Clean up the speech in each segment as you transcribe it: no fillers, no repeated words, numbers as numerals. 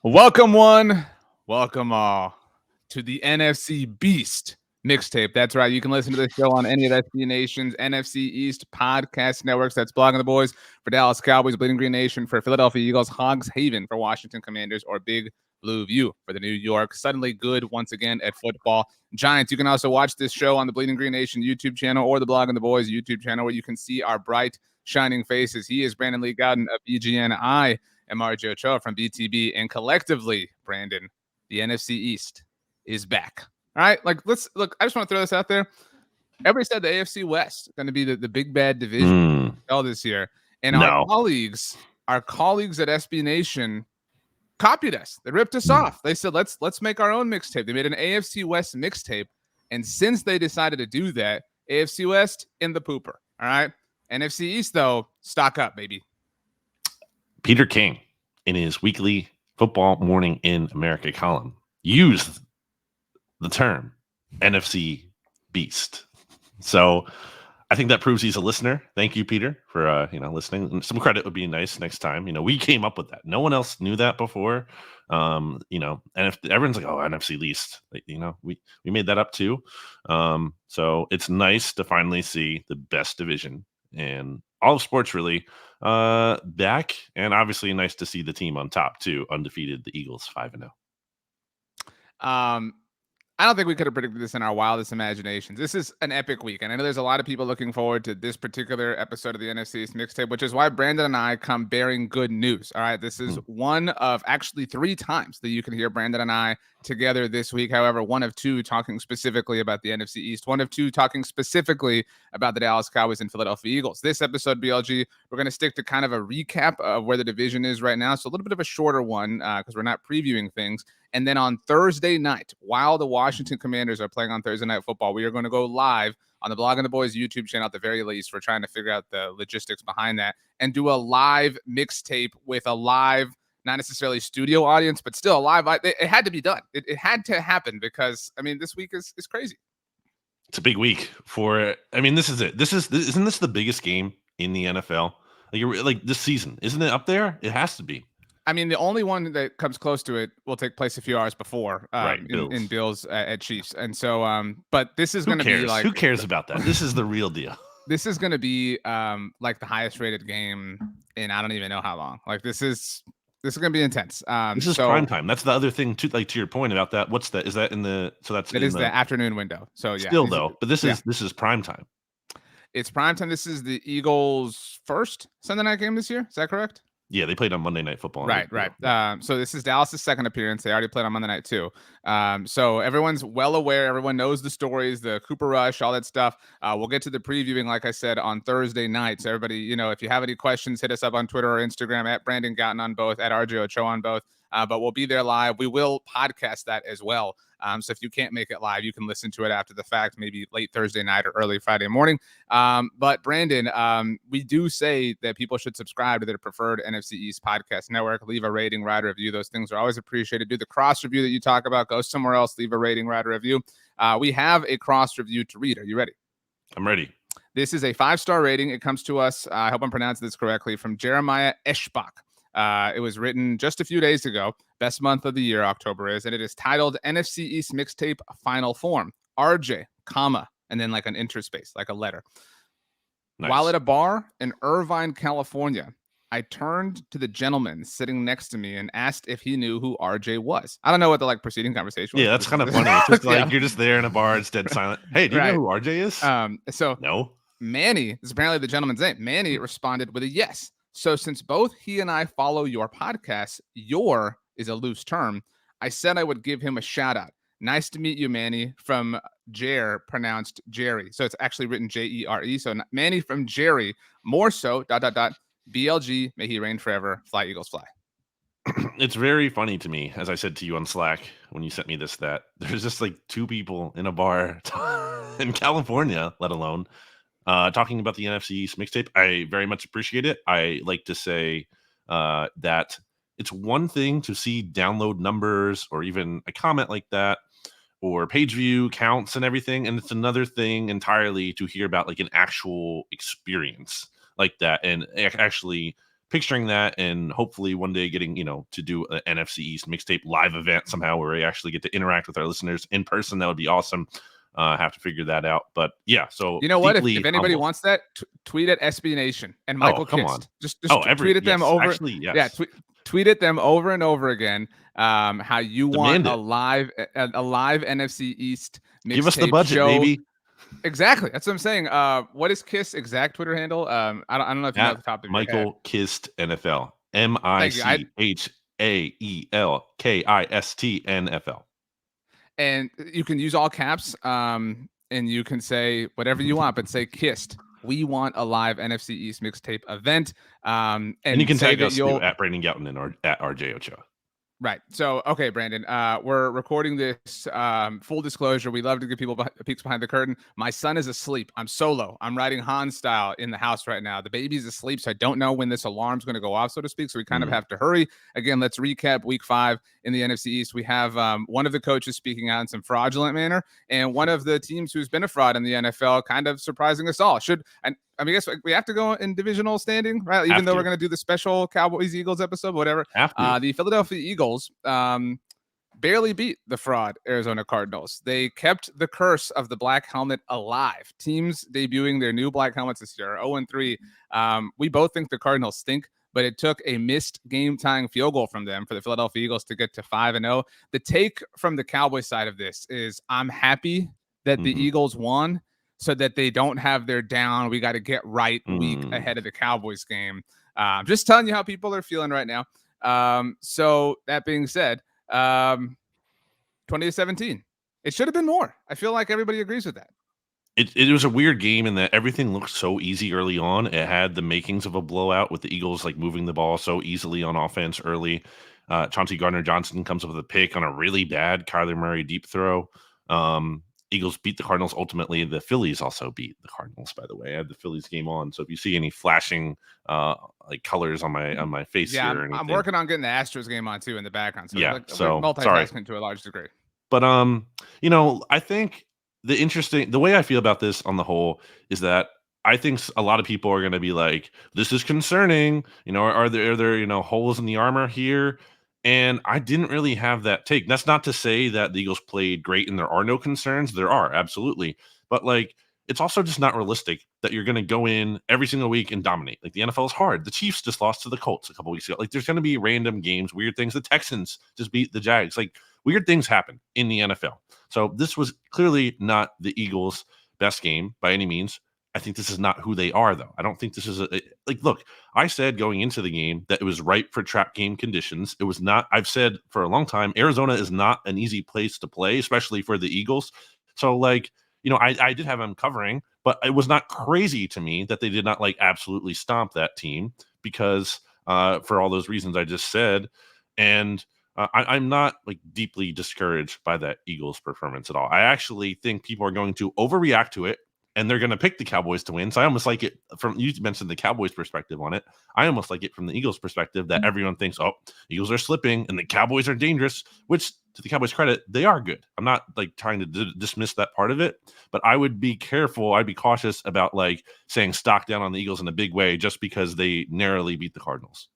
Welcome one, welcome all to the NFC Beast mixtape. That's right. You can listen to this show on any of SB Nation's NFC East podcast networks. That's Blogging the Boys for Dallas Cowboys, Bleeding Green Nation for Philadelphia Eagles, Hogs Haven for Washington Commanders, or Big Blue View for the New York. Suddenly good once again at football Giants. You can also watch this show on the Bleeding Green Nation YouTube channel or the Blogging the Boys YouTube channel, where you can see our bright, shining faces. He is Brandon Lee Gowton of BGN. I am Ochoa from BTB, and collectively, Brandon, the NFC East is back. All right, like let's look. I just want to throw this out there. Everybody said the AFC West is going to be the big bad division all this year, and our colleagues at SB Nation copied us. They ripped us off. They said let's make our own mixtape. They made an AFC West mixtape, and since they decided to do that, AFC West in the pooper. All right, NFC East though, stock up, baby. Peter King, in his weekly Football Morning in America column, used the term NFC Beast. So I think that proves he's a listener. Thank you, Peter, for listening. Some credit would be nice next time. We came up with that. No one else knew that before. And if everyone's like, "Oh, NFC least," we made that up too. So it's nice to finally see the best division and all of sports really back, and obviously nice to see the team on top too, undefeated, the Eagles 5-0. I don't think we could have predicted this in our wildest imaginations. This is an epic week, and I know there's a lot of people looking forward to this particular episode of the NFC East mixtape, which is why Brandon and I come bearing good news. All right, this is one of actually 3 times that you can hear Brandon and I together this week. However, one of 2 talking specifically about the NFC East, one of 2 talking specifically about the Dallas Cowboys and Philadelphia Eagles. This episode, BLG, we're going to stick to kind of a recap of where the division is right now, so a little bit of a shorter one because we're not previewing things. And then on Thursday night, while the Washington Commanders are playing on Thursday Night Football, we are going to go live on the Blogging the Boys YouTube channel at the very least. We're trying to figure out the logistics behind that and do a live mixtape with a live, not necessarily studio audience, but still a live. It had to be done. It had to happen because, this week is crazy. It's a big week this is it. Isn't this the biggest game in the NFL? Like this season, isn't it up there? It has to be. The only one that comes close to it will take place a few hours before in Bills at Chiefs. And so, but this is going to be like... Who cares about that? This is the real deal. This is going to be like the highest rated game in I don't even know how long. Like this is going to be intense. This is prime time. That's the other thing too, like to your point about that. What's that? Is that in the... So that's... It is the afternoon window. So yeah. Still though, but this is prime time. It's prime time. This is the Eagles' first Sunday night game this year. Is that correct? Yeah, they played on Monday Night Football. Right. So this is Dallas' second appearance. They already played on Monday night too. So everyone's well aware. Everyone knows the stories, the Cooper Rush, all that stuff. We'll get to the previewing, like I said, on Thursday night. So everybody, if you have any questions, hit us up on Twitter or Instagram at Brandon Gowton on both, at RJ Ochoa on both. But we'll be there live. We will podcast that as well. So if you can't make it live, you can listen to it after the fact, maybe late Thursday night or early Friday morning. But Brandon, we do say that people should subscribe to their preferred NFC East podcast network. Leave a rating, write a review. Those things are always appreciated. Do the cross review that you talk about. Go somewhere else. Leave a rating, write a review. We have a cross review to read. Are you ready? I'm ready. This is a 5-star rating. It comes to us, I hope I'm pronouncing this correctly, from Jeremiah Eschbach. It was written just a few days ago. Best month of the year, October is, and it is titled NFC East Mixtape Final Form. RJ, comma, and then like an interspace, like a letter. Nice. While at a bar in Irvine, California, I turned to the gentleman sitting next to me and asked if he knew who RJ was. I don't know what the preceding conversation was. Yeah, that's kind of funny. It's just like you're just there in a bar, it's dead silent. Hey, do you know who RJ is? So no. Manny, this is apparently the gentleman's name. Manny responded with a yes. So since both he and I follow your podcast, your is a loose term, I said I would give him a shout out. Nice to meet you, Manny, from Jer, pronounced Jerry. So it's actually written Jere. So Manny from Jerry, more so, ... BLG, may he reign forever. Fly, Eagles, fly. It's very funny to me, as I said to you on Slack when you sent me this, that there's just like 2 people in a bar in California, let alone talking about the NFC East mixtape. I very much appreciate it. I like to say that it's one thing to see download numbers or even a comment like that or page view counts and everything. And it's another thing entirely to hear about like an actual experience like that and actually picturing that, and hopefully one day getting, to do an NFC East mixtape live event somehow where we actually get to interact with our listeners in person. That would be awesome. Have to figure that out. But yeah, so you know what? If deeply anybody humbled. wants that, tweet at SB Nation and Oh, Michael come on. Kist. Just tweet at them yes, over. actually, yes. Yeah, tweet at them over and over again. How you Demand want it. a live NFC East mixtape Give us the budget, show. baby. Exactly. That's what I'm saying. What is Kist's exact Twitter handle? I don't know if you know At at the top of Michael your head. Kist NFL. Thank you. MICHAELKIST NFL. And you can use all caps. And you can say whatever you want, but say Kist. We want a live NFC East mixtape event. And you can say tag that us too at Brandon Gowton and at RJ Ochoa. Right. So, okay, Brandon, we're recording this. Full disclosure, we love to give people peeks behind the curtain. My son is asleep. I'm solo. I'm riding Han style in the house right now. The baby's asleep, so I don't know when this alarm's going to go off, so to speak. So we kind of have to hurry. Again, let's recap week 5 in the NFC East. We have one of the coaches speaking out in some fraudulent manner, and one of the teams who's been a fraud in the NFL kind of surprising us all. I guess we have to go in divisional standing, right? Even though we're going to do the special Cowboys-Eagles episode, whatever. The Philadelphia Eagles barely beat the fraud Arizona Cardinals. They kept the curse of the black helmet alive. Teams debuting their new black helmets this year are 0-3. We both think the Cardinals stink, but it took a missed game-tying field goal from them for the Philadelphia Eagles to get to 5-0. The take from the Cowboys side of this is I'm happy that the Eagles won, so that they don't have their down, we got to get right week ahead of the Cowboys game. Just telling you how people are feeling right now. So that being said, 20-17. It should have been more. I feel like everybody agrees with that. It was a weird game in that everything looked so easy early on. It had the makings of a blowout with the Eagles like moving the ball so easily on offense early. Chauncey Gardner-Johnson comes up with a pick on a really bad Kyler Murray deep throw. Eagles beat the Cardinals. Ultimately, the Phillies also beat the Cardinals, by the way. I had the Phillies game on. So if you see any flashing like colors on my face here or anything. I'm working on getting the Astros game on too in the background. So yeah, so multitasking to a large degree. But I think the way I feel about this on the whole is that I think a lot of people are going to be like, this is concerning. Are there holes in the armor here? And I didn't really have that take. That's not to say that the Eagles played great and there are no concerns. There are, absolutely. But it's also just not realistic that you're going to go in every single week and dominate. Like, the NFL is hard. The Chiefs just lost to the Colts a couple weeks ago. Like, there's going to be random games, weird things. The Texans just beat the Jags. Like, weird things happen in the NFL. So this was clearly not the Eagles' best game by any means. I think this is not who they are, though. I don't think this is look, I said going into the game that it was ripe for trap game conditions. It was not. I've said for a long time, Arizona is not an easy place to play, especially for the Eagles. So I did have them covering, but it was not crazy to me that they did not absolutely stomp that team because for all those reasons I just said. And I'm not deeply discouraged by that Eagles performance at all. I actually think people are going to overreact to it, and they're going to pick the Cowboys to win. So I almost like it from, you mentioned the Cowboys perspective on it. I almost like it from the Eagles perspective that everyone thinks, oh, Eagles are slipping and the Cowboys are dangerous, which to the Cowboys' credit, they are good. I'm not trying to dismiss that part of it, but I would be careful. I'd be cautious about saying stock down on the Eagles in a big way just because they narrowly beat the Cardinals.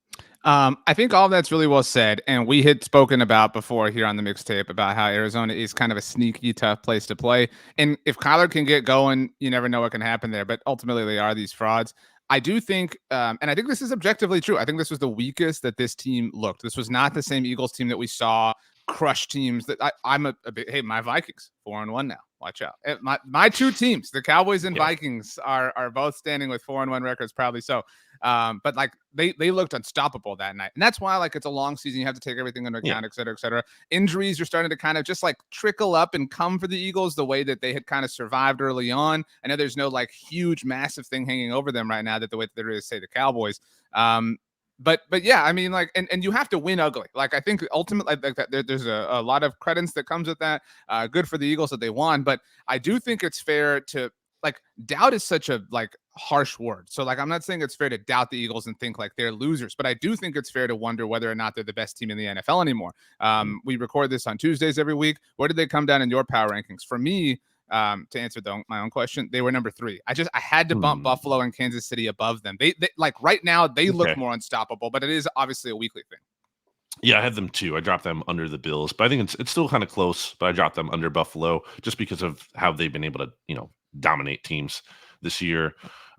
I think all of that's really well said. And we had spoken about before here on the mixtape about how Arizona is kind of a sneaky, tough place to play. And if Kyler can get going, you never know what can happen there. But ultimately, they are these frauds. I do think, and I think this is objectively true. I think this was the weakest that this team looked. This was not the same Eagles team that we saw crush teams. That I'm a bit, hey, my Vikings 4-1 now. Watch out. My two teams, the Cowboys and Vikings, are both standing with 4-1 records, probably so. But they looked unstoppable that night. And that's why it's a long season. You have to take everything into account, et cetera, et cetera. Injuries are starting to kind of just trickle up and come for the Eagles the way that they had kind of survived early on. I know there's no huge, massive thing hanging over them right now that the way that there is, say, the Cowboys. But yeah, I mean, and you have to win ugly. I think ultimately, there's a lot of credence that comes with that. Good for the Eagles that they won, but I do think it's fair to doubt is such a harsh word. So I'm not saying it's fair to doubt the Eagles and think they're losers, but I do think it's fair to wonder whether or not they're the best team in the NFL anymore. We record this on Tuesdays every week. Where did they come down in your power rankings? For me, to answer my own question, they were number 3. I had to bump Buffalo and Kansas City above them. They like right now they look more unstoppable, but it is obviously a weekly thing. Yeah, I had them too. I dropped them under the Bills, but I think it's still kind of close. But I dropped them under Buffalo just because of how they've been able to dominate teams this year.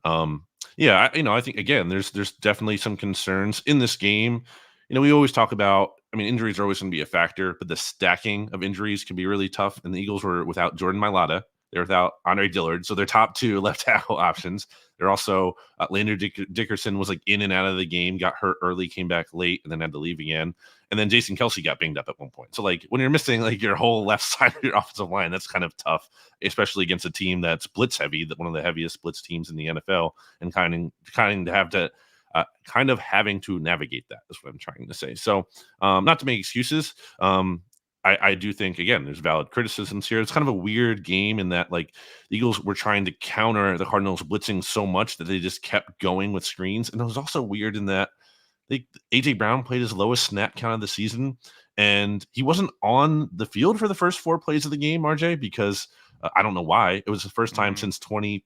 Yeah, I think again, there's definitely some concerns in this game. We always talk about. I mean, injuries are always going to be a factor, but the stacking of injuries can be really tough. And the Eagles were without Jordan Mailata. They're without Andre Dillard. So their top 2 left tackle options. They're also Landry Dickerson was like in and out of the game, got hurt early, came back late, and then had to leave again. And then Jason Kelsey got banged up at one point. So like when you're missing like your whole left side of your offensive line, that's kind of tough, especially against a team that's blitz heavy, that one of the heaviest blitz teams in the NFL, and kind of have to kind of having to navigate that is what I'm trying to say. So not to make excuses. I do think, again, there's valid criticisms here. It's kind of a weird game in that, like, the Eagles were trying to counter the Cardinals blitzing so much that they just kept going with screens. And it was also weird in that A.J. Brown played his lowest snap count of the season, and he wasn't on the field for the first 4 plays of the game, RJ, because I don't know why. It was the first time since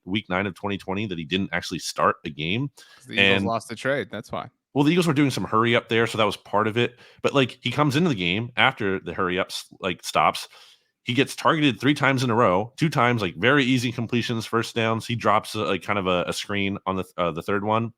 week 9 of 2020 that he didn't actually start a game. The Eagles lost the trade. That's why. Well, the Eagles were doing some hurry up there, so that was part of it. But like he comes into the game after the hurry ups stops. He gets targeted 3 times in a row, 2 times like very easy completions, first downs. He drops kind of a screen on the third one,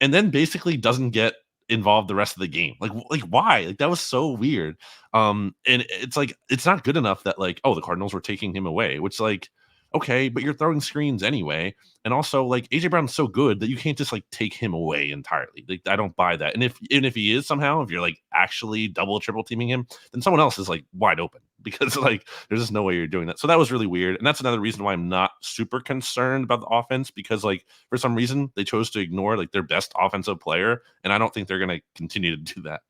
and then basically doesn't get involved the rest of the game. Like why? Like that was so weird. And it's like it's not good enough that like the Cardinals were taking him away, which like okay, but you're throwing screens anyway. And also, like AJ Brown's so good that you can't just like take him away entirely. Like I don't buy that. And if he is somehow, if you're like actually double, triple teaming him, then someone else is like wide open because like there's just no way you're doing that. So that was really weird. And that's another reason why I'm not super concerned about the offense, because like for some reason they chose to ignore like their best offensive player. And I don't think they're going to continue to do that.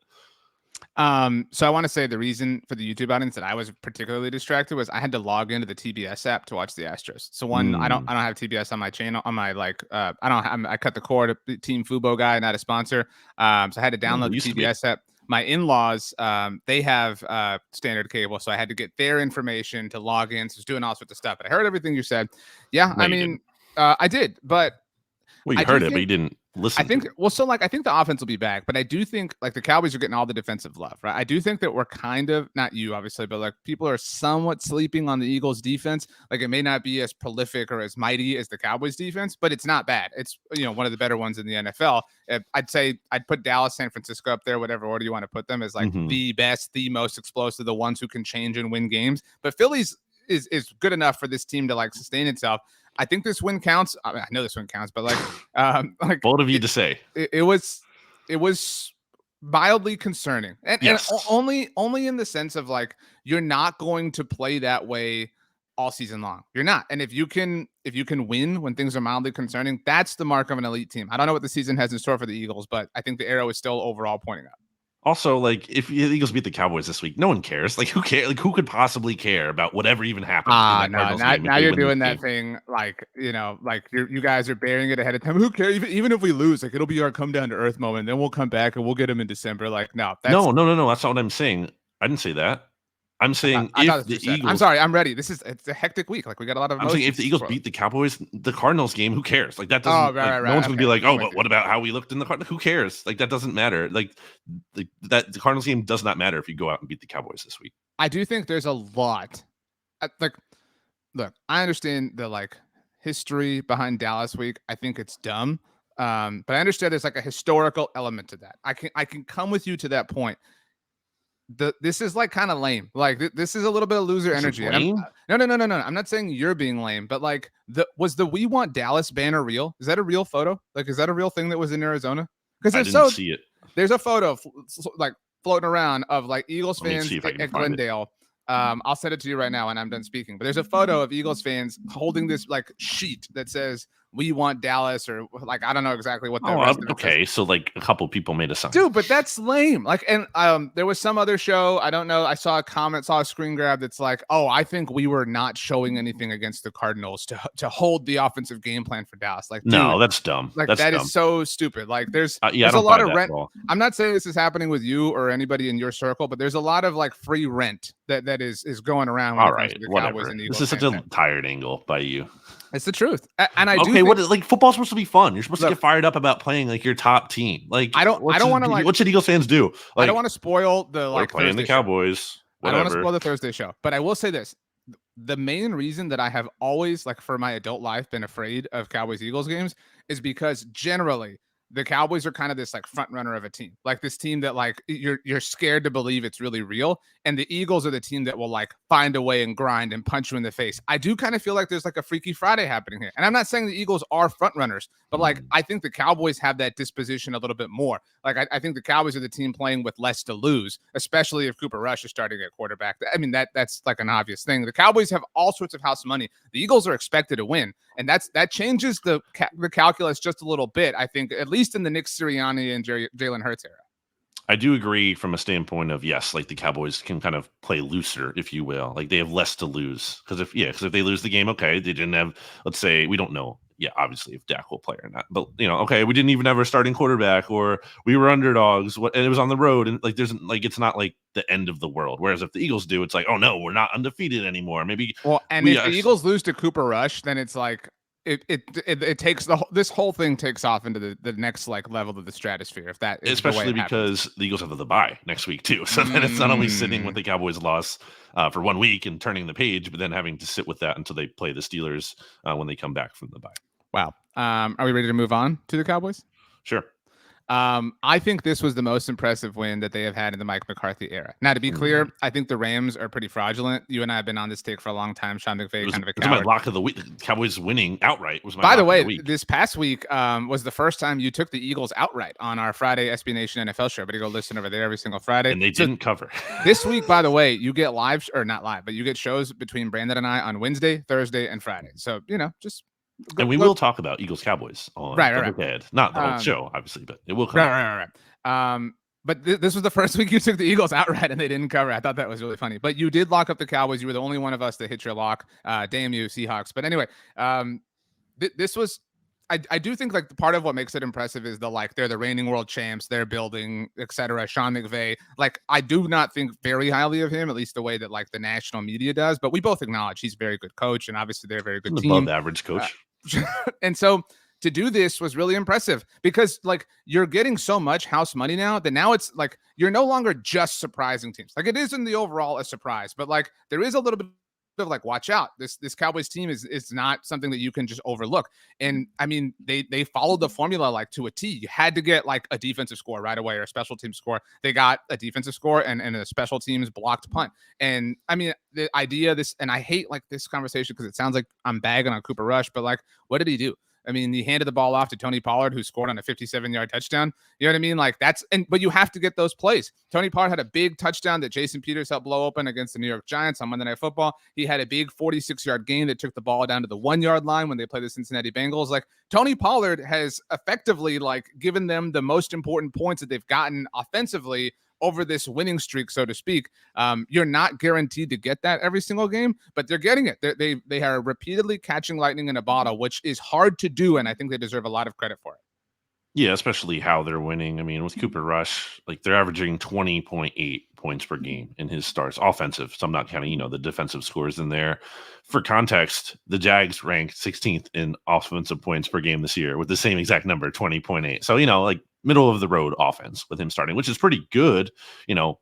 So I want to say the reason for the YouTube audience that I was particularly distracted was I had to log into the TBS app to watch the Astros. So I don't have TBS on my channel, on my I cut the cord, Team Fubo guy, not a sponsor. So I had to download the TBS app. My in-laws, they have standard cable, so I had to get their information to log in. So I was doing all sorts of stuff. But I heard everything you said. Yeah, no, I mean, I did, but you heard it, but you didn't listen. I think I think the offense will be back, but I do think like the Cowboys are getting all the defensive love, right? I do think that we're kind of, not you obviously, but like people are somewhat sleeping on the Eagles defense. Like it may not be as prolific or as mighty as the Cowboys defense, but it's not bad. It's one of the better ones in the NFL. I'd say I'd put Dallas, San Francisco up there, whatever order you want to put them, as like the best, the most explosive, the ones who can change and win games. But Philly's is good enough for this team to like sustain itself. I think this win counts. I mean, I know this win counts, but like bold of you to say. It was mildly concerning, and only in the sense of like you're not going to play that way all season long. You're not, and if you can win when things are mildly concerning, that's the mark of an elite team. I don't know what the season has in store for the Eagles, but I think the arrow is still overall pointing up. Also, like, if the Eagles beat the Cowboys this week, no one cares. Like, who cares? Like, who could possibly care about whatever even happened? Now you're doing that thing, like, like you guys are burying it ahead of time. Who cares? Even if we lose, like, it'll be our come down to earth moment. Then we'll come back and we'll get them in December. Like, no. That's not what I'm saying. I didn't say that. I'm saying if the Eagles... I'm sorry, I'm ready. It's a hectic week. Like, we got a lot of emotions. I'm saying if the Eagles beat the Cowboys, the Cardinals game, who cares? Like, that doesn't... right. No one's going to be like, but what about how we looked in the Cardinals? Who cares? Like, that doesn't matter. Like, that the Cardinals game does not matter if you go out and beat the Cowboys this week. I do think there's a lot... look, I understand the, like, history behind Dallas week. I think it's dumb. But I understand there's, like, a historical element to that. I can come with you to that point. This is like kind of lame. Like this is a little bit of loser energy. No. I'm not saying you're being lame, but like was the "We Want Dallas" banner real? Is that a real photo? Like, is that a real thing that was in Arizona? Because I didn't see it. There's a photo like floating around of like Eagles fans at Glendale. I'll send it to you right now when I'm done speaking. But there's a photo of Eagles fans holding this like sheet that says we want Dallas, or like I don't know exactly what the rest of it okay. So like a couple people made a sign. Dude, but that's lame. Like, and there was some other show. I don't know. I saw a comment, saw a screen grab that's like, oh, I think we were not showing anything against the Cardinals to hold the offensive game plan for Dallas. Like, no, dude, that's dumb. Like that's that dumb. is so stupid. Like there's I a don't lot buy of that rent. at all. I'm not saying this is happening with you or anybody in your circle, but there's a lot of like free rent that is going around when All it comes right, to the whatever. Cowboys and the Eagles. This is such a tired angle by you. It's the truth. And I do okay, think, what like football's supposed to be fun. You're supposed to get fired up about playing like your top team. Like I don't want to like what should Eagles fans do? Like, I don't want to spoil the like playing Thursday the Cowboys. I don't want to spoil the Thursday show, but I will say this. The main reason that I have always, like for my adult life, been afraid of Cowboys Eagles games is because generally the Cowboys are kind of this like front runner of a team, like this team that like you're scared to believe it's really real. And the Eagles are the team that will like find a way and grind and punch you in the face. I do kind of feel like there's like a Freaky Friday happening here. And I'm not saying the Eagles are front runners, but like I think the Cowboys have that disposition a little bit more. Like I think the Cowboys are the team playing with less to lose, especially if Cooper Rush is starting at quarterback. I mean, that's like an obvious thing. The Cowboys have all sorts of house money. The Eagles are expected to win. And that changes the calculus just a little bit, I think, at least in the Nick Sirianni and Jalen Hurts era. I do agree from a standpoint of, yes, like the Cowboys can kind of play looser, if you will. Like they have less to lose. Because if they lose the game, okay, they didn't have, let's say, we don't know. Yeah, obviously, if Dak will play or not. But, okay, we didn't even have our starting quarterback, or we were underdogs, and it was on the road. And, like, it's not like the end of the world. Whereas if the Eagles do, it's like, oh, no, we're not undefeated anymore. Maybe. Well, and if the Eagles lose to Cooper Rush, then it's like, it takes this whole thing takes off into the next like level of the stratosphere. If that is especially because the Eagles have the bye next week too, so then it's not only sitting with the Cowboys loss for 1 week and turning the page, but then having to sit with that until they play the Steelers when they come back from the bye. Wow. Are we ready to move on to the Cowboys? Sure. I think this was the most impressive win that they have had in the Mike McCarthy era. Now, to be clear, I think the Rams are pretty fraudulent. You and I have been on this take for a long time. Sean McVay, kind of a coward. My lock of the week. Cowboys winning outright was my. By the way, this past week was the first time you took the Eagles outright on our Friday SB Nation NFL show. But you go listen over there every single Friday, and they didn't cover. This week, by the way, you get live or not live, but you get shows between Brandon and I on Wednesday, Thursday, and Friday. So just. And we will talk about Eagles Cowboys on right. Not the whole show, obviously, but it will come. Right. But this was the first week you took the Eagles outright and they didn't cover. I thought that was really funny. But you did lock up the Cowboys. You were the only one of us that hit your lock. Damn you, Seahawks. But anyway, this was. I do think like part of what makes it impressive is they're the reigning world champs, they're building, etc. Sean McVay, like I do not think very highly of him, at least the way that like the national media does. But we both acknowledge he's a very good coach, and obviously they're a very good team, above average coach. And so to do this was really impressive because like you're getting so much house money now that now it's like you're no longer just surprising teams. Like it is in the overall a surprise, but like there is a little bit of like, watch out. This Cowboys team is not something that you can just overlook. And I mean, they followed the formula like to a T. You had to get like a defensive score right away or a special team score. They got a defensive score and a special teams blocked punt. And I mean, the idea and I hate like this conversation because it sounds like I'm bagging on Cooper Rush, but like, what did he do? I mean, he handed the ball off to Tony Pollard, who scored on a 57-yard touchdown. You know what I mean? Like but you have to get those plays. Tony Pollard had a big touchdown that Jason Peters helped blow open against the New York Giants on Monday Night Football. He had a big 46-yard gain that took the ball down to the 1-yard line when they played the Cincinnati Bengals. Like Tony Pollard has effectively like given them the most important points that they've gotten offensively over this winning streak, so to speak. You're not guaranteed to get that every single game, but they're getting it. They are repeatedly catching lightning in a bottle, which is hard to do, and I think they deserve a lot of credit for it. Yeah, especially how they're winning. I mean, with Cooper Rush, like they're averaging 20.8 points per game in his starts, offensive. So I'm not counting, the defensive scores in there. For context, the Jags ranked 16th in offensive points per game this year with the same exact number, 20.8. So, like middle of the road offense with him starting, which is pretty good,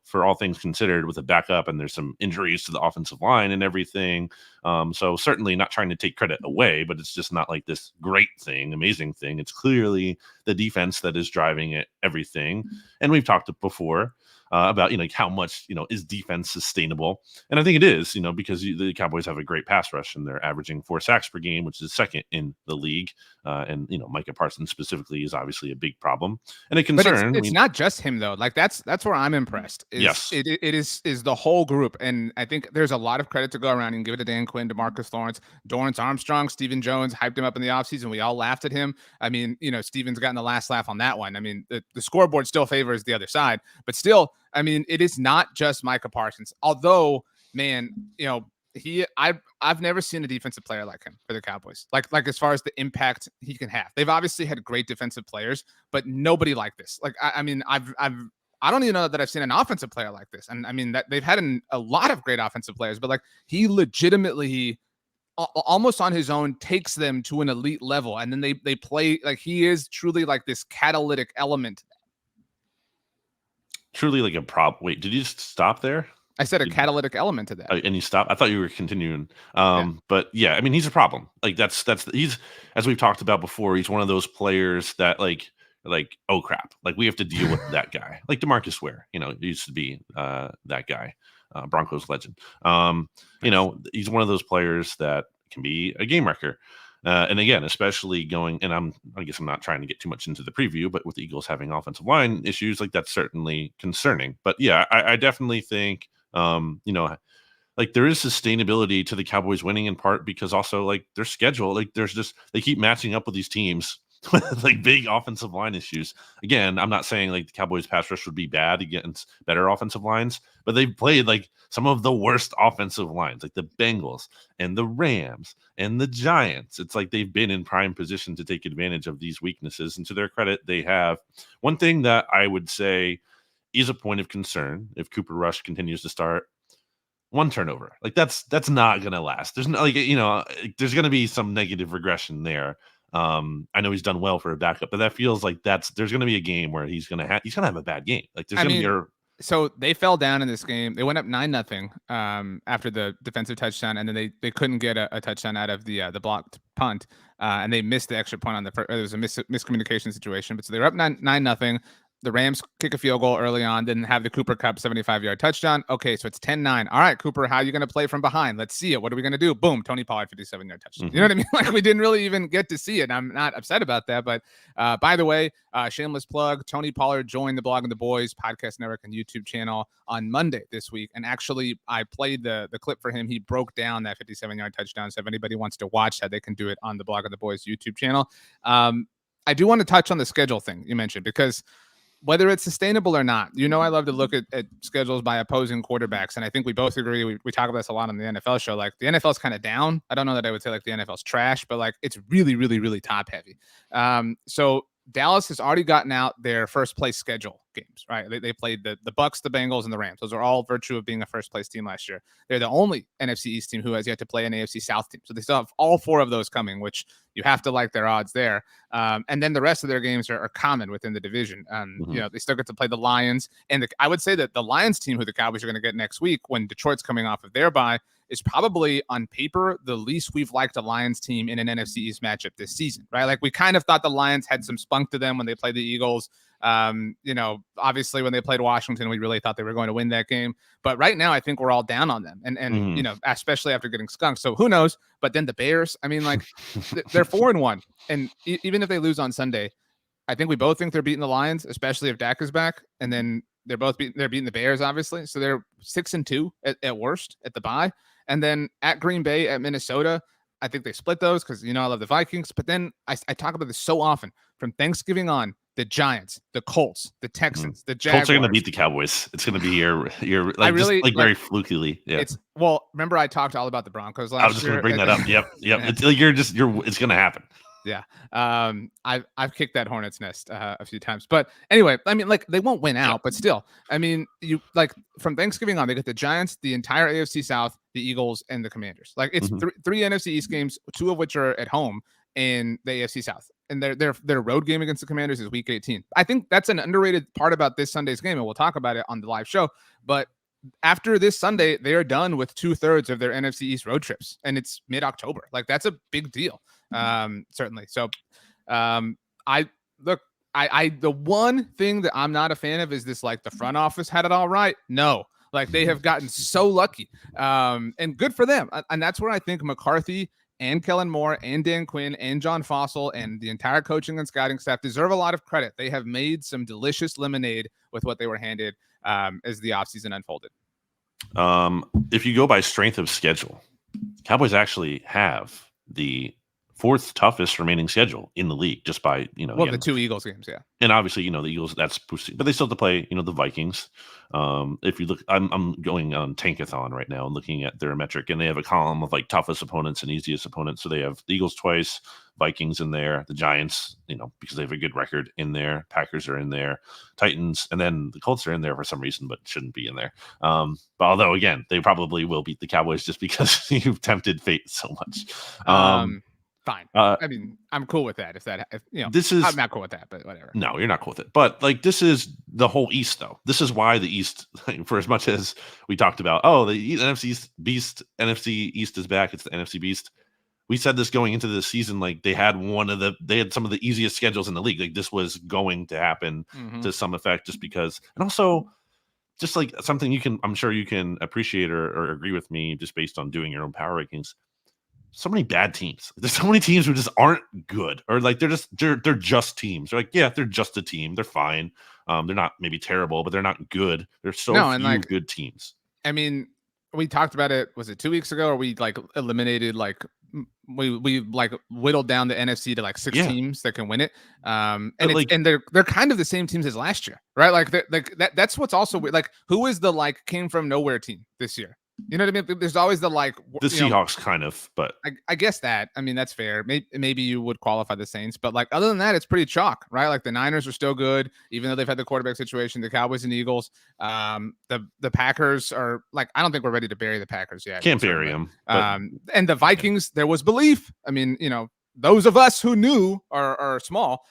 for all things considered with a backup, and there's some injuries to the offensive line and everything. So certainly not trying to take credit away, but it's just not like this great thing, amazing thing. It's clearly the defense that is driving it, everything. And we've talked before about like how much is defense sustainable, and I think it is, because the Cowboys have a great pass rush and they're averaging 4 sacks per game, which is second in the league, and Micah Parsons specifically is obviously a big problem and a concern. But it's not just him though. Like that's where I'm impressed. Yes, it is the whole group, and I think there's a lot of credit to go around. You can give it to Dan Quinn, to Marcus Lawrence, Dorrance Armstrong, Stephen Jones hyped him up in the offseason. We all laughed at him. I mean, Stephen's gotten the last laugh on that one. I mean, the scoreboard still favors the other side, but still, I mean, it is not just Micah Parsons. Although, man, I've never seen a defensive player like him for the Cowboys. Like as far as the impact he can have. They've obviously had great defensive players, but nobody like this. Like I mean, I don't even know that I've seen an offensive player like this. And I mean that they've had a lot of great offensive players, but like he legitimately almost on his own takes them to an elite level, and then they play like he is truly like this catalytic element. Truly like a prop. Wait, did you just stop there? I said a catalytic element to that. And you stopped. I thought you were continuing. But yeah, I mean, he's a problem. Like he's, as we've talked about before, he's one of those players that like, oh crap, like we have to deal with that guy. Like DeMarcus Ware, used to be that guy, Broncos legend. He's one of those players that can be a game wrecker. And again, especially going, and I guess I'm not trying to get too much into the preview, but with the Eagles having offensive line issues, like that's certainly concerning. But yeah, I definitely think, like there is sustainability to the Cowboys winning in part because also like their schedule, like they keep matching up with these teams with like big offensive line issues. Again, I'm not saying like the Cowboys pass rush would be bad against better offensive lines, but they've played like some of the worst offensive lines, like the Bengals and the Rams and the Giants. It's like they've been in prime position to take advantage of these weaknesses. And to their credit, they have. One thing that I would say is a point of concern if Cooper Rush continues to start. 1 turnover, like that's not gonna last. There's no there's gonna be some negative regression there. I know he's done well for a backup, but that feels like there's gonna be a game where he's gonna have a bad game. Like there's gonna be so they fell down in this game. They went up 9-0 after the defensive touchdown, and then they couldn't get a touchdown out of the blocked punt, and they missed the extra point on the first. There was a miscommunication situation, but so they were up 9-0. The Rams kick a field goal early on, didn't have the Cooper Kupp 75-yard touchdown. Okay, so it's 10-9. All right, Cooper, how are you going to play from behind? Let's see it. What are we going to do? Boom, Tony Pollard 57-yard touchdown. You know what I mean? Like we didn't really even get to see it. I'm not upset about that. But by the way, shameless plug, Tony Pollard joined the Blogging the Boys podcast network and YouTube channel on Monday this week. And actually, I played the clip for him. He broke down that 57-yard touchdown. So if anybody wants to watch that, they can do it on the Blogging the Boys YouTube channel. I do want to touch on the schedule thing you mentioned because whether it's sustainable or not, I love to look at schedules by opposing quarterbacks. And I think we both agree. We talk about this a lot on the NFL show. Like the NFL is kind of down. I don't know that I would say like the NFL's trash, but like it's really, really, really top heavy. So Dallas has already gotten out their first place schedule games, right? They played the Bucs, the Bengals, and the Rams. Those are all virtue of being a first place team last year. They're the only NFC East team who has yet to play an AFC South team. So they still have all 4 of those coming, which you have to like their odds there. And then the rest of their games are common within the division. They still get to play the Lions. And I would say that the Lions team who the Cowboys are going to get next week when Detroit's coming off of their bye is probably on paper the least we've liked a Lions team in an NFC East matchup this season, right? Like we kind of thought the Lions had some spunk to them when they played the Eagles. Obviously when they played Washington, we really thought they were going to win that game. But right now, I think we're all down on them, and especially after getting skunked. So who knows? But then the Bears, I mean, like they're 4-1, and even if they lose on Sunday, I think we both think they're beating the Lions, especially if Dak is back, and then they're beating the Bears, obviously. So they're 6-2 at worst at the bye. And then at Green Bay, at Minnesota, I think they split those because, I love the Vikings. But then I talk about this so often. From Thanksgiving on, the Giants, the Colts, the Texans, the Jaguars. Colts are going to beat the Cowboys. It's going to be your like, really, just, like very flukily. Yeah. Remember I talked all about the Broncos last year? I was just going to bring that up. Yep. Yeah. It's like it's going to happen. Yeah. I've kicked that hornet's nest a few times, but anyway, I mean, like they won't win out, but still, I mean, you like from Thanksgiving on, they get the Giants, the entire AFC South, the Eagles, and the Commanders. Like it's three NFC East games, 2 of which are at home in the AFC South, and their road game against the Commanders is Week 18. I think that's an underrated part about this Sunday's game, and we'll talk about it on the live show. But after this Sunday, they are done with 2/3 of their NFC East road trips, and it's mid-October. Like that's a big deal, certainly. So, the one thing that I'm not a fan of is this, like, the front office had it all right. No, like, they have gotten so lucky, and good for them. And that's where I think McCarthy and Kellen Moore and Dan Quinn and John Fossil and the entire coaching and scouting staff deserve a lot of credit. They have made some delicious lemonade with what they were handed as the offseason unfolded. If you go by strength of schedule, Cowboys actually have the fourth toughest remaining schedule in the league, just by, well, again, the two Eagles games, yeah. And obviously, the Eagles, that's but they still have to play, the Vikings. If you look, I'm going on Tankathon right now and looking at their metric, and they have a column of like toughest opponents and easiest opponents. So they have the Eagles twice, Vikings in there, the Giants, because they have a good record in there. Packers are in there, Titans, and then the Colts are in there for some reason, but shouldn't be in there. But although again, they probably will beat the Cowboys just because you've tempted fate so much. Fine. I mean, I'm cool with that. I'm not cool with that, but whatever. No, you're not cool with it. But like, this is the whole East, though. This is why the East, for as much as we talked about, the NFC Beast, NFC East is back. It's the NFC Beast. We said this going into the season, like they had some of the easiest schedules in the league. Like this was going to happen to some effect, just because, and also just like something I'm sure you can appreciate or agree with me just based on doing your own power rankings. So many bad teams. There's so many teams who just aren't good, or like they're just teams. They're like, yeah, they're just a team. They're fine. They're not maybe terrible, but they're not good. There's so few good teams. I mean, we talked about it. Was it 2 weeks ago? Or we like eliminated we like whittled down the NFC to like 6 teams that can win it. And they're kind of the same teams as last year, right? Like that's what's also weird. Like, who is the came from nowhere team this year? You know what I mean? There's always the Seahawks kind of, but I guess that, I mean, that's fair. Maybe you would qualify the Saints, but like other than that, it's pretty chalk, right? Like the Niners are still good, even though they've had the quarterback situation. The Cowboys and Eagles, the Packers are like, I don't think we're ready to bury the Packers yet. Can't bury them. And the Vikings, there was belief. I mean, those of us who knew are small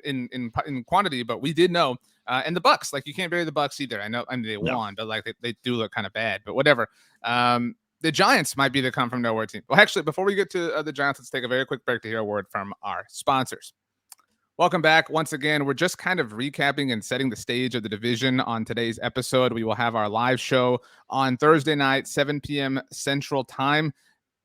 in quantity, but we did know. And the Bucks, like you can't bury the Bucks either. I know, I mean, they won, but like they do look kind of bad. But whatever. The Giants might be the come from nowhere team. Well, actually, before we get to the Giants, let's take a very quick break to hear a word from our sponsors. Welcome back. Once again, we're just kind of recapping and setting the stage of the division on today's episode. We will have our live show on Thursday night, 7 p.m. Central Time.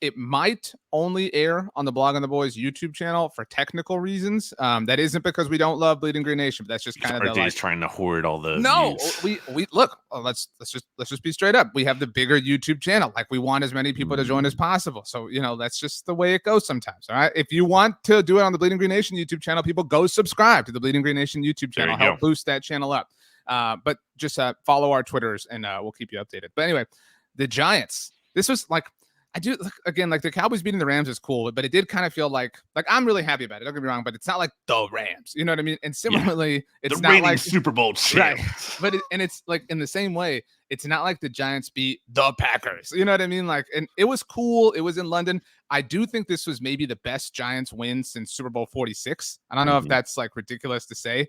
It might only air on the Blog on the Boys YouTube channel for technical reasons. That isn't because we don't love Bleeding Green Nation, but that's just kind of the trying to hoard all the views. we look. Let's just be straight up. We have the bigger YouTube channel. Like we want as many people to join as possible. So that's just the way it goes sometimes. All right. If you want to do it on the Bleeding Green Nation YouTube channel, people go subscribe to the Bleeding Green Nation YouTube channel. Help boost that channel up. But just follow our Twitters and we'll keep you updated. But anyway, the Giants. This was like. I do again, like the Cowboys beating the Rams is cool, but it did kind of feel like I'm really happy about it. Don't get me wrong, but it's not like the Rams, you know what I mean? And similarly, it's the not like Super Bowl champs, right? But it's like in the same way, it's not like the Giants beat the Packers, you know what I mean? Like, and it was cool. It was in London. I do think this was maybe the best Giants win since Super Bowl 46. I don't know if that's like ridiculous to say,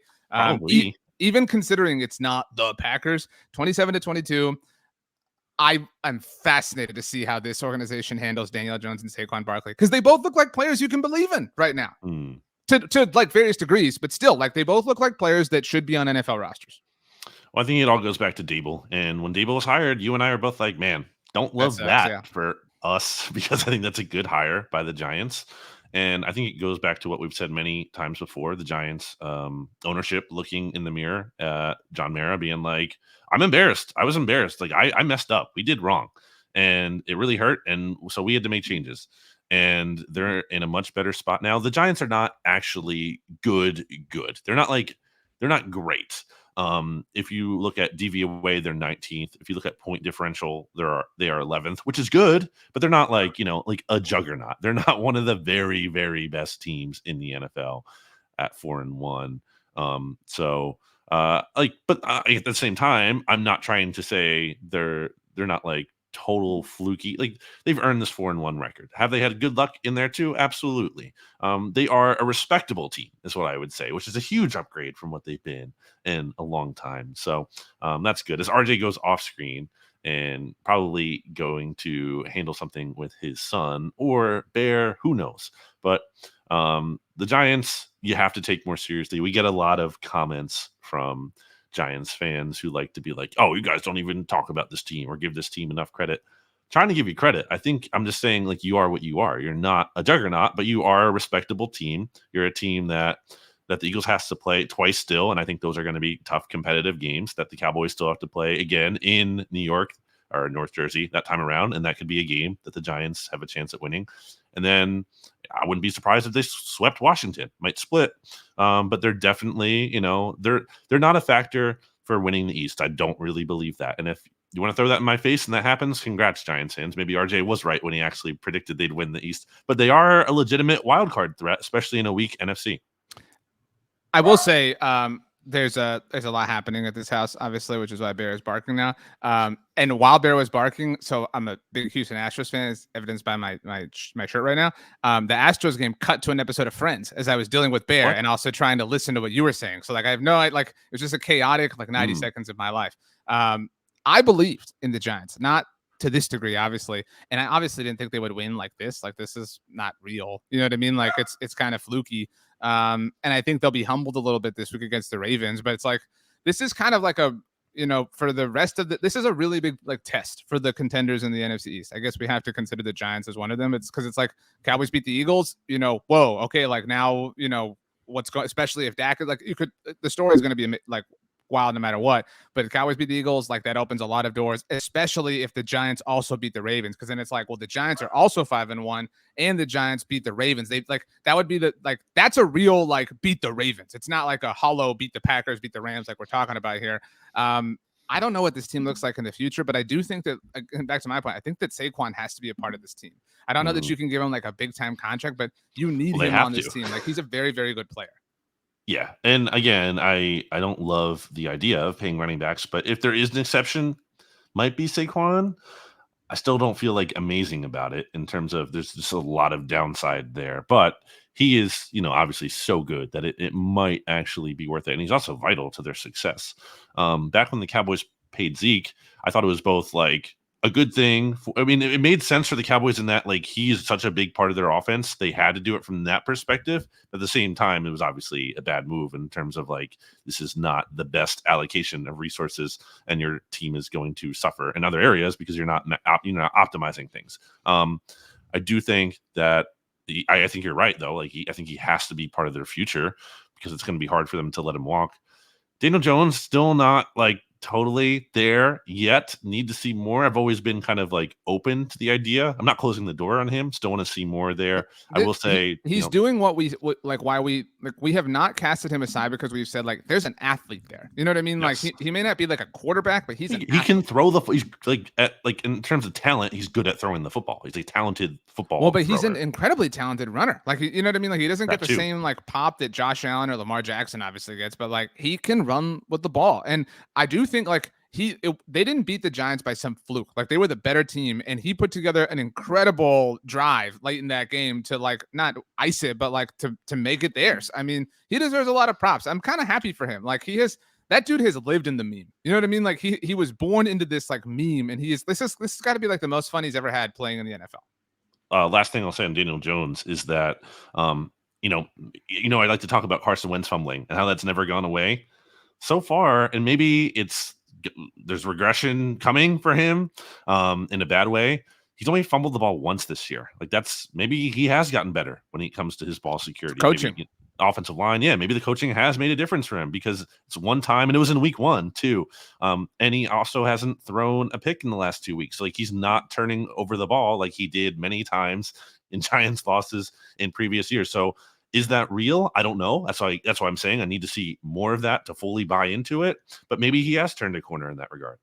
even considering it's not the Packers. 27-22. I'm fascinated to see how this organization handles Daniel Jones and Saquon Barkley, because they both look like players you can believe in right now to like various degrees, but still like they both look like players that should be on NFL rosters. Well, I think it all goes back to Dable. And when Dable was hired, you and I are both like, man, don't love that for us, because I think that's a good hire by the Giants. And I think it goes back to what we've said many times before, the Giants ownership looking in the mirror, John Mara being like, I'm embarrassed. I was embarrassed. Like I messed up. We did wrong. And it really hurt. And so we had to make changes. And they're in a much better spot now. The Giants are not actually good. They're not great. If you look at DVOA, they're 19th. If you look at point differential, they are 11th, which is good, but they're not like a juggernaut. They're not one of the very, very best teams in the NFL at 4-1. But at the same time, I'm not trying to say they're not like total fluky. Like they've earned this 4-1 record. Have they had good luck in there too? Absolutely. They are a respectable team, is what I would say, which is a huge upgrade from what they've been in a long time. So that's good. As RJ goes off screen and probably going to handle something with his son or Bear, who knows? But the Giants, you have to take more seriously. We get a lot of comments from Giants fans who like to be like, oh, you guys don't even talk about this team or give this team enough credit. Trying to give you credit. I think I'm just saying, like, you are what you are. You're not a juggernaut, but you are a respectable team. You're a team that the Eagles has to play twice still, and I think those are going to be tough competitive games that the Cowboys still have to play again in New York or North Jersey that time around, and that could be a game that the Giants have a chance at winning. And then I wouldn't be surprised if they swept Washington. Might split, but they're definitely, they're not a factor for winning the East. I don't really believe that. And if you want to throw that in my face and that happens, congrats, Giants fans. Maybe RJ was right when he actually predicted they'd win the East. But they are a legitimate wild card threat, especially in a weak NFC. I will say there's a lot happening at this house, obviously, which is why Bear is barking now. And while Bear was barking, so I'm a big Houston Astros fan, as evidenced by my shirt right now. The Astros game cut to an episode of Friends as I was dealing with Bear and also trying to listen to what you were saying. So like I have it was just a chaotic 90 seconds of my life. I believed in the Giants, not to this degree, obviously, and I obviously didn't think they would win like this. Like this is not real. You know what I mean? Like it's kind of fluky. And I think they'll be humbled a little bit this week against the Ravens, but it's like, this is kind of like a, for the rest of this is a really big test for the contenders in the NFC East. I guess we have to consider the Giants as one of them. It's because it's like Cowboys beat the Eagles, whoa. Okay. Like now, what's going, especially if Dak, the story is going to be wild no matter what, but the Cowboys beat the Eagles, that opens a lot of doors, especially if the Giants also beat the Ravens, because then it's like, well, the Giants are also 5-1 and the Giants beat the Ravens. They that would be that's a real beat the Ravens. It's not like a hollow beat the Packers, beat the Rams like we're talking about here. I don't know what this team looks like in the future, but I do think that, back to my point, I think that Saquon has to be a part of this team. I don't know that you can give him a big time contract, but you need him on this team. He's a very, very good player. Yeah. And again, I don't love the idea of paying running backs, but if there is an exception, might be Saquon. I still don't feel amazing about it in terms of there's just a lot of downside there, but he is, obviously so good that it might actually be worth it. And he's also vital to their success. Back when the Cowboys paid Zeke, I thought it was both a good thing. It made sense for the Cowboys in that he's such a big part of their offense. They had to do it from that perspective. At the same time, it was obviously a bad move in terms of this is not the best allocation of resources, and your team is going to suffer in other areas because you're not optimizing things. I do think that I think you're right though. I think he has to be part of their future because it's going to be hard for them to let him walk. Daniel Jones still not totally there yet. Need to see more. I've always been kind of open to the idea. I'm not closing the door on him. Still want to see more there. I will say he's doing what why we have not casted him aside, because we've said there's an athlete there. You know what I mean? Yes. He may not be a quarterback, but he can throw he's in terms of talent, he's good at throwing the football. He's a talented football. Well, but he's an incredibly talented runner. You know what I mean? He doesn't get the same pop that Josh Allen or Lamar Jackson obviously gets, but he can run with the ball. And I do think they didn't beat the Giants by some fluke. They were the better team, and he put together an incredible drive late in that game to not ice it, but to make it theirs. I mean, he deserves a lot of props. I'm kind of happy for him. That dude has lived in the meme. You know what I mean? He was born into this meme, and this has got to be the most fun he's ever had playing in the NFL. Last thing I'll say on Daniel Jones is that I like to talk about Carson Wentz fumbling and how that's never gone away so far, and maybe there's regression coming for him in a bad way. He's only fumbled the ball once this year. That's maybe he has gotten better when it comes to his ball security. Coaching. Maybe, offensive line. Yeah, maybe the coaching has made a difference for him because it's one time and it was in week 1 too. And he also hasn't thrown a pick in the last 2 weeks. He's not turning over the ball like he did many times in Giants losses in previous years. So is that real? I don't know. That's why I'm saying I need to see more of that to fully buy into it. But maybe he has turned a corner in that regard.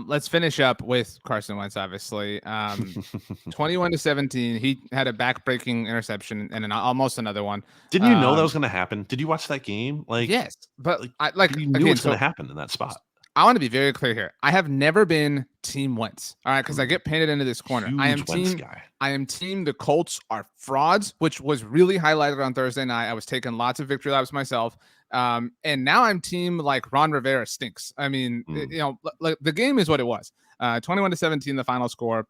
Let's finish up with Carson Wentz, obviously. 21-17. He had a back-breaking interception and almost another one. Didn't you know that was going to happen? Did you watch that game? Yes, but you knew what's going to happen in that spot. I want to be very clear here. I have never been team Wentz. All right, because I get painted into this corner. I am team the Colts are frauds, which was really highlighted on Thursday night. I was taking lots of victory laps myself. And now I'm team Ron Rivera stinks. I mean, the game is what it was. 21-17, the final score.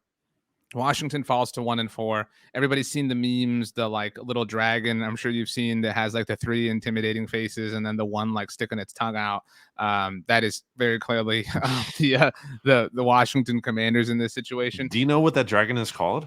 Washington falls to 1-4. Everybody's seen the memes, the like little dragon. I'm sure you've seen that has like the 3 intimidating faces and then the one like sticking its tongue out. That is very clearly the Washington Commanders in this situation. Do you know what that dragon is called?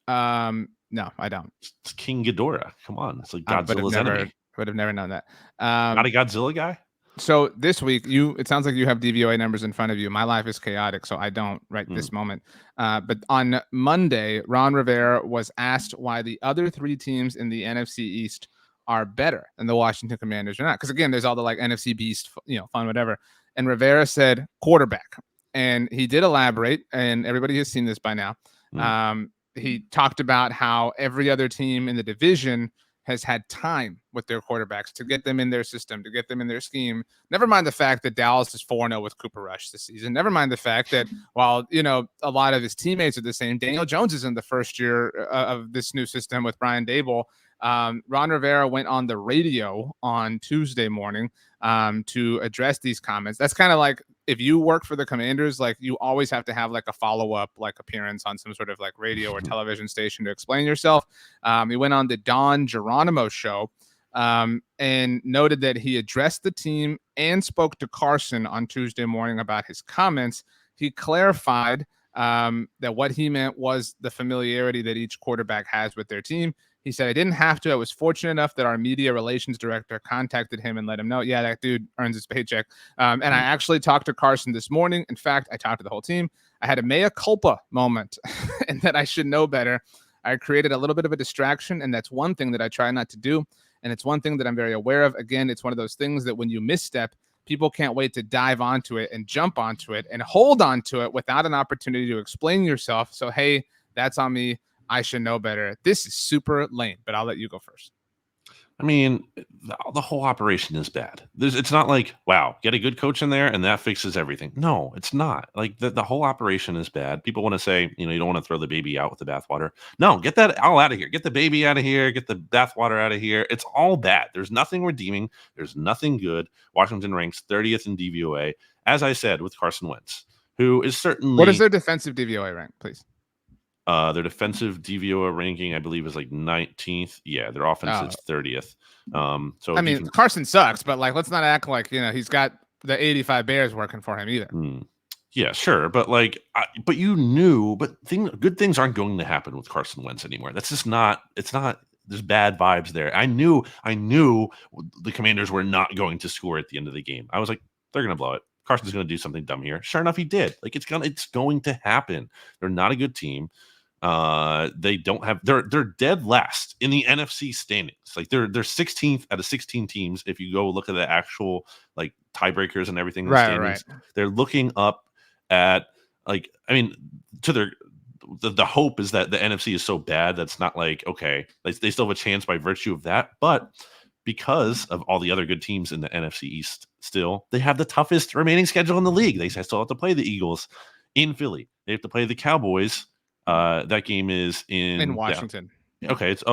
No, I don't. It's King Ghidorah. Come on, it's like Godzilla's enemy. Would have never known that. Not a Godzilla guy. So this week, it sounds like you have DVOA numbers in front of you. My life is chaotic, so I don't right this moment. But on Monday, Ron Rivera was asked why the other 3 teams in the NFC East are better than the Washington Commanders or not. Because again, there's all the like NFC Beast, fun, whatever. And Rivera said quarterback. And he did elaborate, and everybody has seen this by now. He talked about how every other team in the division has had time with their quarterbacks to get them in their system, to get them in their scheme. Never mind the fact that Dallas is 4-0 with Cooper Rush this season. Never mind the fact that while, a lot of his teammates are the same, Daniel Jones is in the first year of this new system with Brian Daboll. Ron Rivera went on the radio on Tuesday morning to address these comments. That's kind of like if you work for the Commanders, like you always have to have like a follow-up like appearance on some sort of like radio or television station to explain yourself. He went on the Don Geronimo show and noted that he addressed the team and spoke to Carson on Tuesday morning about his comments. He clarified that what he meant was the familiarity that each quarterback has with their team. He said, I didn't have to. I was fortunate enough that our media relations director contacted him and let him know, yeah, that dude earns his paycheck. And I actually talked to Carson this morning. In fact, I talked to the whole team. I had a mea culpa moment and that I should know better. I created a little bit of a distraction, and that's one thing that I try not to do. And it's one thing that I'm very aware of. Again, it's one of those things that when you misstep, people can't wait to dive onto it and jump onto it and hold onto it without an opportunity to explain yourself. So, hey, that's on me. I should know better. This is super lame, but I'll let you go first. I mean, the whole operation is bad. It's not like, wow, get a good coach in there and that fixes everything. No, it's not. Like the whole operation is bad. People want to say, you don't want to throw the baby out with the bathwater. No, get that all out of here. Get the baby out of here. Get the bathwater out of here. It's all bad. There's nothing redeeming. There's nothing good. Washington ranks 30th in DVOA, as I said, with Carson Wentz, who is certainly. What is their defensive DVOA rank, please? Their defensive DVOA ranking, I believe, is like 19th. Yeah, their offense is 30th. So I mean, Carson sucks, but like, let's not act like he's got the 85 Bears working for him either. Yeah, sure, but like, but good things aren't going to happen with Carson Wentz anymore. That's just not. It's not. There's bad vibes there. I knew the Commanders were not going to score at the end of the game. I was like, they're going to blow it. Carson's going to do something dumb here. Sure enough, he did. Like it's going to happen. They're not a good team. They don't have. They're dead last in the NFC standings. Like they're 16th out of 16 teams. If you go look at the actual like tiebreakers and everything, in the standings, they're looking up at like. I mean, to the hope is that the NFC is so bad that's not like okay, they still have a chance by virtue of that, but because of all the other good teams in the NFC East, still they have the toughest remaining schedule in the league. They still have to play the Eagles in Philly. They have to play the Cowboys. That game is in Washington. Yeah. Okay, it's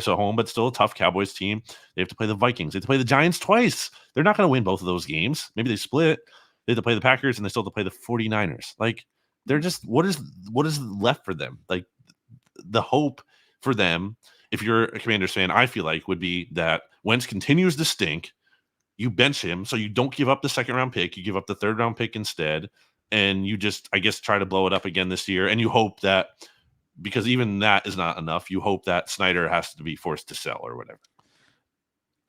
a home, but still a tough Cowboys team. They have to play the Vikings. They have to play the Giants twice. They're not going to win both of those games. Maybe they split. They have to play the Packers, and they still have to play the 49ers. Like they're just what is left for them? Like the hope for them, if you're a Commanders fan, I feel like would be that Wentz continues to stink. You bench him, so you don't give up the second round pick. You give up the third round pick instead. And you just, I guess, try to blow it up again this year. And you hope that, because even that is not enough, you hope that Snyder has to be forced to sell or whatever.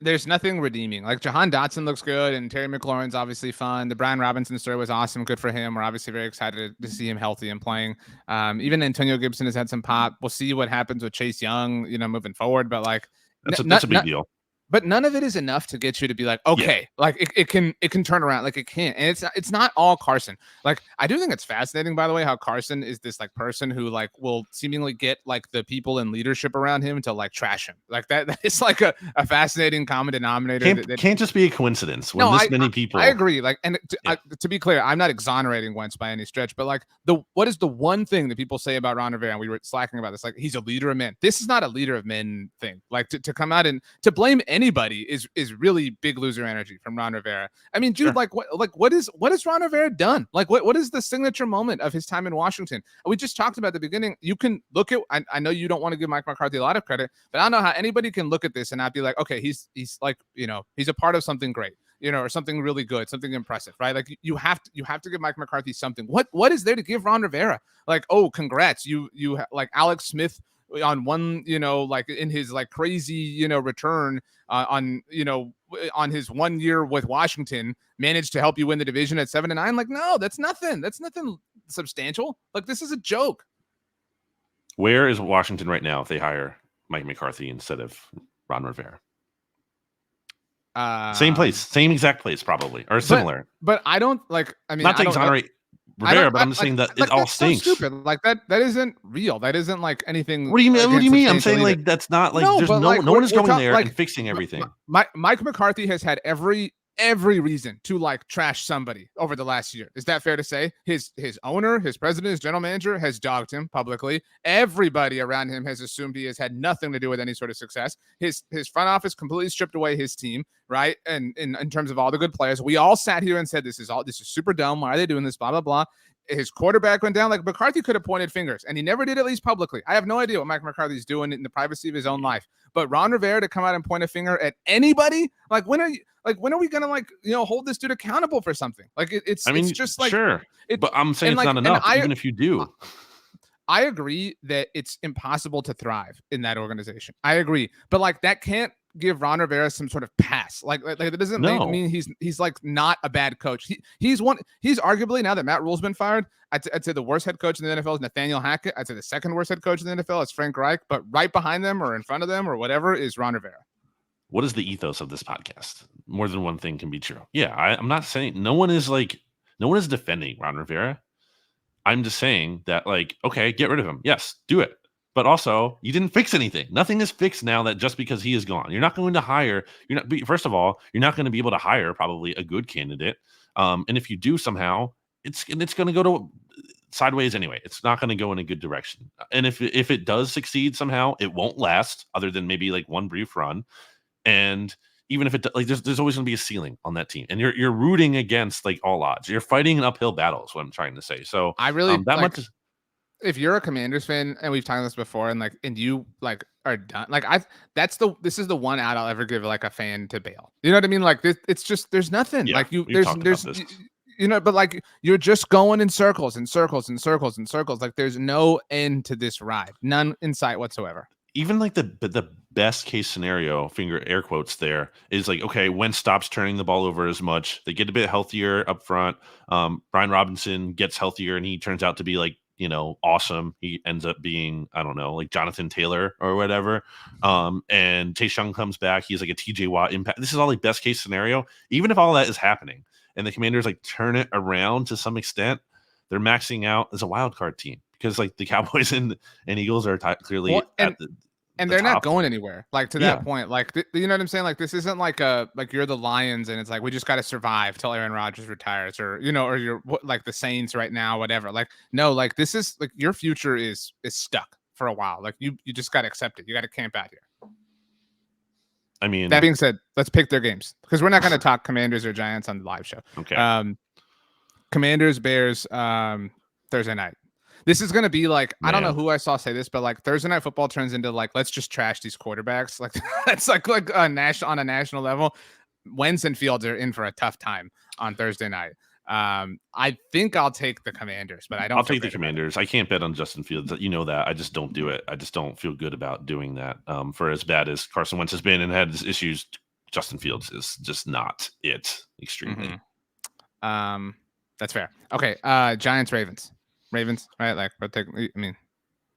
There's nothing redeeming. Like Jahan Dotson looks good, and Terry McLaurin's obviously fun. The Brian Robinson story was awesome. Good for him. We're obviously very excited to see him healthy and playing. Even Antonio Gibson has had some pop. We'll see what happens with Chase Young, moving forward. But like, that's a big deal. But none of it is enough to get you to be like, okay, like it can turn around, like it can't. And it's not all Carson. Like I do think it's fascinating, by the way, how Carson is this like person who like will seemingly get like the people in leadership around him to like trash him. Like that is like a fascinating common denominator. Can't just be a coincidence when many people. I agree. Like, and to be clear, I'm not exonerating Wentz by any stretch, but like what is the one thing that people say about Ron Rivera? And we were slacking about this. Like he's a leader of men. This is not a leader of men thing. Like to come out and to blame anybody is really big loser energy from Ron Rivera. I mean, dude, what has Ron Rivera done? Like, what is the signature moment of his time in Washington? We just talked about at the beginning. You can look at. I know you don't want to give Mike McCarthy a lot of credit, but I don't know how anybody can look at this and not be like, okay, he's like, he's a part of something great, or something really good, something impressive, right? Like you have to give Mike McCarthy something. What is there to give Ron Rivera? Like, oh, congrats, you like Alex Smith on one, like in his like crazy, return on his 1 year with Washington, managed to help you win the division at 7-9. Like, no, that's nothing. That's nothing substantial. Like, this is a joke. Where is Washington right now if they hire Mike McCarthy instead of Ron Rivera? Same place, same exact place, probably, or similar. But I don't like. I mean, not to exonerate Rivera, but I'm saying that it all stinks. So stupid. Like that isn't real. That isn't like anything. What do you mean? What do you mean? I'm saying like that's not like there's no one is going there and fixing everything. Mike McCarthy has had every reason to like trash somebody over the last year. Is that fair to say? His owner, his president, his general manager has dogged him publicly. Everybody around him has assumed he has had nothing to do with any sort of success. His front office completely stripped away his team, right? And in terms of all the good players, we all sat here and said this is super dumb. Why are they doing this? Blah blah blah. His quarterback went down. Like, McCarthy could have pointed fingers, and he never did, at least publicly. I have no idea what Mike McCarthy's doing in the privacy of his own life. But Ron Rivera to come out and point a finger at anybody, like when are we gonna hold this dude accountable for something? Like it's just like sure. But I'm saying it's not enough, even if you do. I agree that it's impossible to thrive in that organization. I agree, but like that can't give Ron Rivera some sort of pass. Like that doesn't mean he's like not a bad coach. He's arguably, now that Matt Rule's been fired, I'd say the worst head coach in the NFL is Nathaniel Hackett. I'd say the second worst head coach in the NFL is Frank Reich, but right behind them or in front of them or whatever is Ron Rivera. What is the ethos of this podcast? More than one thing can be true. Yeah, I'm not saying no one is defending Ron Rivera. I'm just saying that, like, okay, get rid of him. Yes, do it. But also, you didn't fix anything. Nothing is fixed now that just because he is gone. You're not going to hire. First of all, you're not going to be able to hire probably a good candidate. And if you do somehow, it's going to go to sideways anyway. It's not going to go in a good direction. And if it does succeed somehow, it won't last other than maybe like one brief run. And even if it like, there's always going to be a ceiling on that team, and you're rooting against like all odds. You're fighting an uphill battle. Is what I'm trying to say. So I really much. If you're a Commanders fan, and we've talked about this before, and you like are done, like this is the one out I'll ever give like a fan to bail. You know what I mean? Like it's just there's nothing. Yeah, like there's but like you're just going in circles and circles and circles and circles. Like there's no end to this ride, none in sight whatsoever. Even like the best case scenario, finger air quotes there, is like, okay, Wentz stops turning the ball over as much. They get a bit healthier up front. Brian Robinson gets healthier, and he turns out to be like, awesome. He ends up being, I don't know, like Jonathan Taylor or whatever. And Chase Young comes back. He's like a TJ Watt impact. This is all like best case scenario. Even if all that is happening and the Commanders like turn it around to some extent, they're maxing out as a wild card team. Because like the Cowboys and Eagles are clearly and they're not going anywhere. Like to that point, like you know what I'm saying? Like this isn't like you're the Lions and it's like we just got to survive till Aaron Rodgers retires, or or you're like the Saints right now, whatever. Like no, like this is like your future is stuck for a while. Like you just got to accept it. You got to camp out here. I mean, that being said, let's pick their games because we're not going to talk Commanders or Giants on the live show. Okay. Commanders, Bears, Thursday night. This is going to be like, I don't know who I saw say this, but like Thursday night football turns into like, let's just trash these quarterbacks. Like that's like a national level. Wentz and Fields are in for a tough time on Thursday night. I think I'll take the Commanders, but I'll take the Commanders. I can't bet on Justin Fields. You know that. I just don't do it. I just don't feel good about doing that. For as bad as Carson Wentz has been and had his issues, Justin Fields is just not it extremely. Mm-hmm. That's fair. Okay. Giants, Ravens, right? Like, I mean,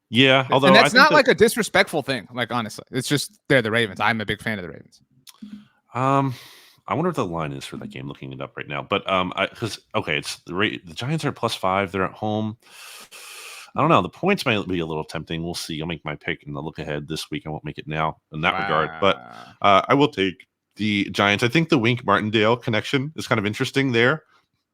yeah. Although, and that's not like a disrespectful thing. Like, honestly, it's just they're the Ravens. I'm a big fan of the Ravens. I wonder what the line is for that game. Looking it up right now, but it's the Giants are +5. They're at home. I don't know. The points might be a little tempting. We'll see. I'll make my pick in the look ahead this week. I won't make it now in that regard, but I will take the Giants. I think the Wink Martindale connection is kind of interesting there.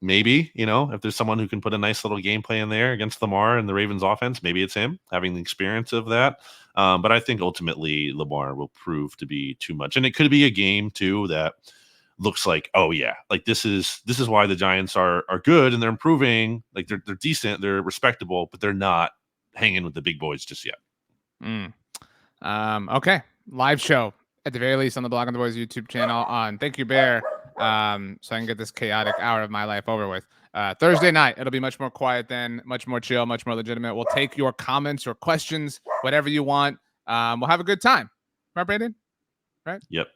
maybe, if there's someone who can put a nice little gameplay in there against Lamar and the Ravens offense, maybe it's him having the experience of that. But I think ultimately Lamar will prove to be too much. And it could be a game too that looks like, oh yeah, like this is why the Giants are good and they're improving. Like they're decent, they're respectable, but they're not hanging with the big boys just yet. Okay. Live show at the very least on the Blogging the Boys YouTube channel on Thank You Bear. So I can get this chaotic hour of my life over with. Thursday night, it'll be much more quiet then, much more chill, much more legitimate. We'll take your comments, your questions, whatever you want. We'll have a good time. Right, Brandon? Right? Yep.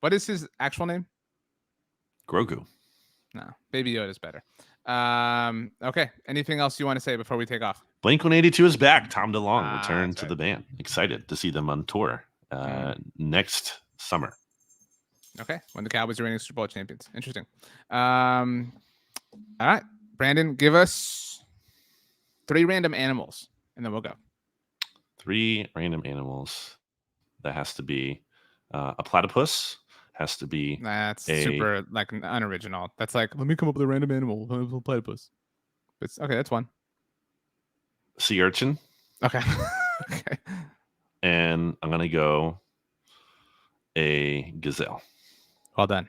What is his actual name? Grogu. No, Baby Yoda's better. Okay. Anything else you want to say before we take off? Blink-182 is back. Tom DeLonge returned to the band. Excited to see them on tour next summer. Okay, when the Cowboys are reigning Super Bowl champions. Interesting. All right, Brandon, give us 3 random animals, and then we'll go. 3 random animals. That has to be a platypus. Has to be. That's super like unoriginal. That's like, let me come up with a random animal. Platypus. Okay, that's one. Sea urchin. Okay. Okay. And I'm gonna go a gazelle. Well done.